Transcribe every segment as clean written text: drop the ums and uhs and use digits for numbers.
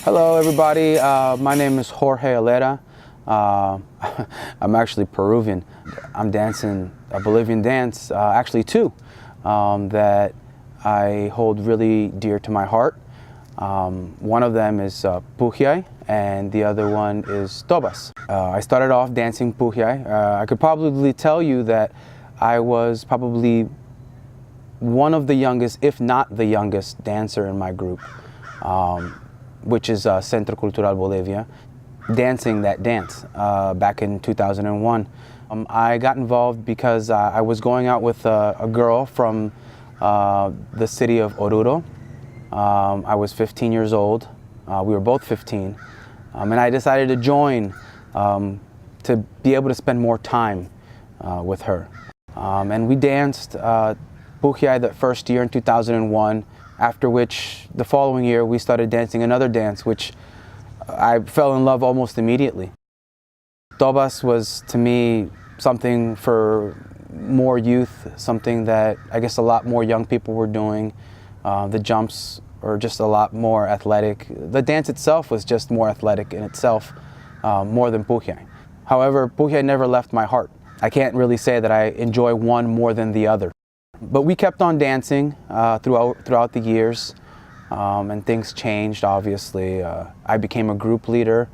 Hello everybody, my name is Jorge Elera. I'm actually Peruvian. I'm dancing a Bolivian dance, actually two, that I hold really dear to my heart. One of them is Pujiay and the other one is Tobas. I started off dancing Pujiay. I could probably tell you that I was probably one of the youngest, if not the youngest, dancer in my group. Which is Centro Cultural Bolivia, dancing that dance back in 2001. I got involved because I was going out with a girl from the city of Oruro. I was 15 years old. We were both 15. And I decided to join to be able to spend more time with her. And we danced Pujiay the first year in 2001. After which, the following year, we started dancing another dance, which I fell in love almost immediately. Tobas was, to me, something for more youth, something that I guess a lot more young people were doing. The jumps were just a lot more athletic. The dance itself was just more athletic in itself, more than Pujiay. However, Pujiay never left my heart. I can't really say that I enjoy one more than the other. But we kept on dancing throughout the years, and things changed, obviously. I became a group leader,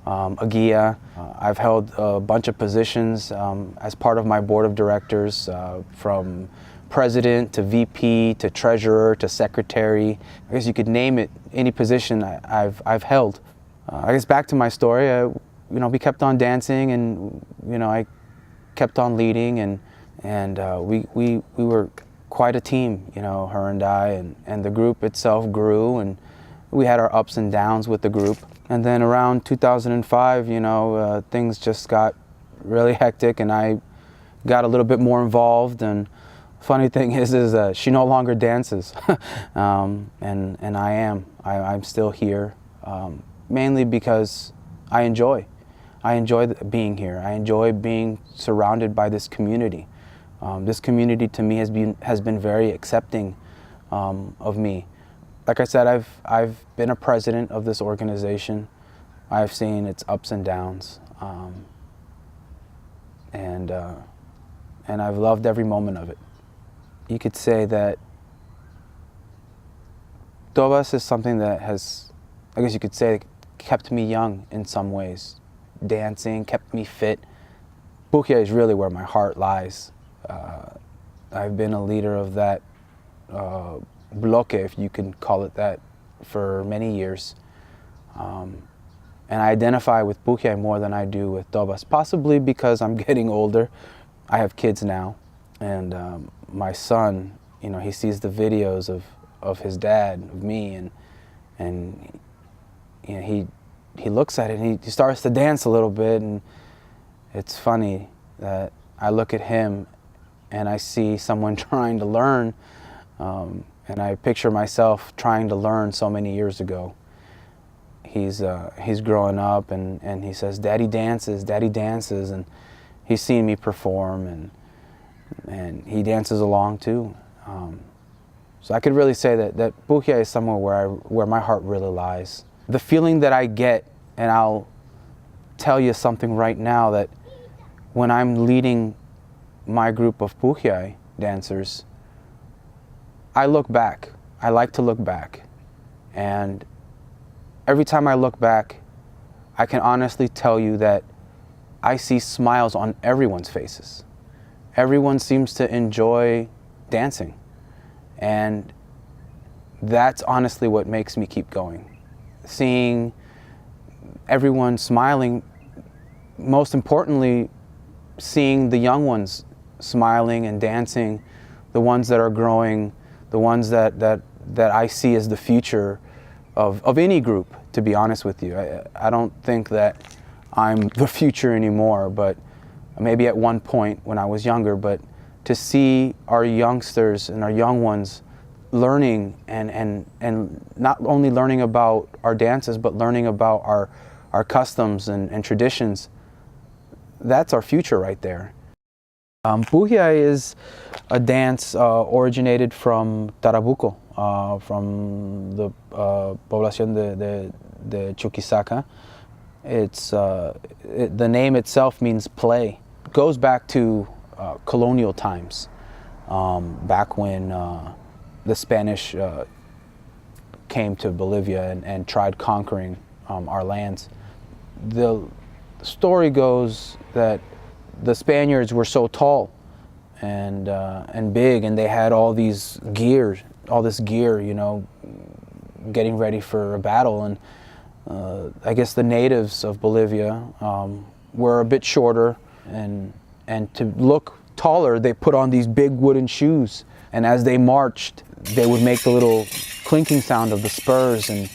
a guia. I've held a bunch of positions as part of my board of directors, from president to VP to treasurer to secretary. I guess you could name it, any position I've held. I guess back to my story, we kept on dancing, and I kept on leading, and we were quite a team, her and I, and the group itself grew, and we had our ups and downs with the group. And then around 2005, things just got really hectic, and I got a little bit more involved. And funny thing is she no longer dances, and I'm still here, mainly because I enjoy being here. I enjoy being surrounded by this community. This community to me has been very accepting of me. Like I said, I've been a president of this organization. I've seen its ups and downs, and I've loved every moment of it. You could say that Tobas is something that has, I guess you could say, kept me young in some ways. Dancing kept me fit. Pujiay is really where my heart lies. I've been a leader of that bloque, if you can call it that, for many years. And I identify with Pujiay more than I do with Tobas, possibly because I'm getting older. I have kids now, and my son, he sees the videos of his dad, of me, and he looks at it and he starts to dance a little bit, and it's funny that I look at him and I see someone trying to learn, and I picture myself trying to learn so many years ago. He's growing up, and he says, Daddy dances, and he's seen me perform, and he dances along too. So I could really say that Pujiay is somewhere where my heart really lies. The feeling that I get, and I'll tell you something right now, that when I'm leading my group of Pujiay dancers, I look back. I like to look back. And every time I look back, I can honestly tell you that I see smiles on everyone's faces. Everyone seems to enjoy dancing. And that's honestly what makes me keep going. Seeing everyone smiling, most importantly, seeing the young ones smiling and dancing, the ones that are growing, the ones that I see as the future of any group, to be honest with you. I don't think that I'm the future anymore, but maybe at one point when I was younger, but to see our youngsters and our young ones learning and not only learning about our dances, but learning about our customs and traditions, that's our future right there. Pujiay is a dance originated from Tarabuco, from the población the Chuquisaca. The name itself means play. It goes back to colonial times, back when the Spanish came to Bolivia and tried conquering our lands. The story goes that the Spaniards were so tall and big, and they had all this gear, you know, getting ready for a battle. And I guess the natives of Bolivia were a bit shorter, and to look taller, they put on these big wooden shoes. And as they marched, they would make the little clinking sound of the spurs. And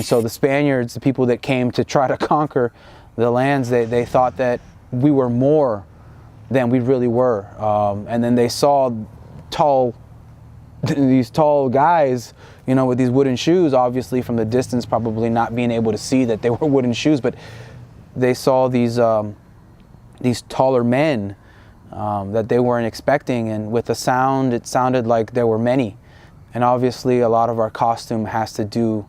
so the Spaniards, the people that came to try to conquer the lands, they thought that we were more than we really were. And then they saw these tall guys, you know, with these wooden shoes, obviously from the distance, probably not being able to see that they were wooden shoes, but they saw these taller men that they weren't expecting, and with the sound, it sounded like there were many. And obviously a lot of our costume has to do,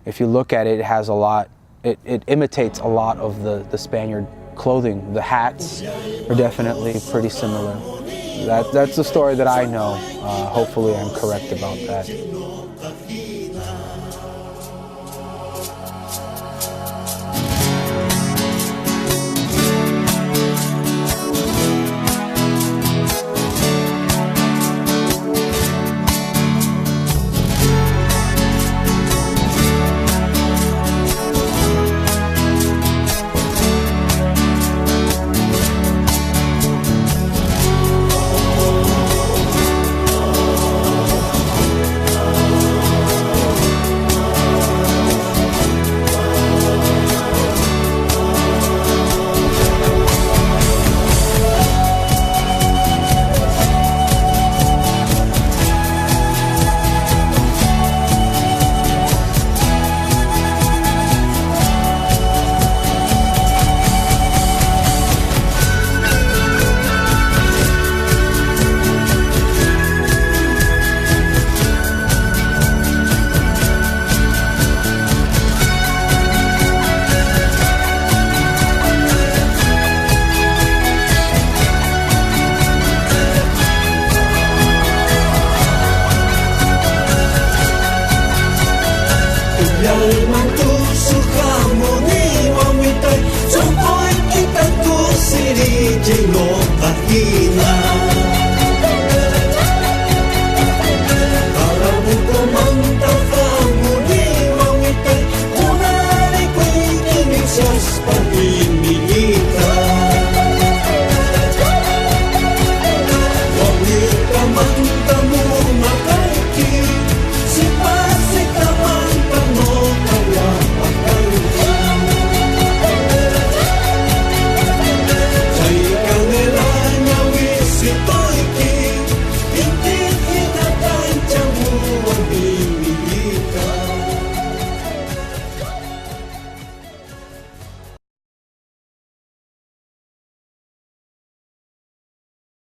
if you look at it, it has a lot, it imitates a lot of the Spaniard clothing. The hats are definitely pretty similar. That's the story that I know. Hopefully I'm correct about that. Hina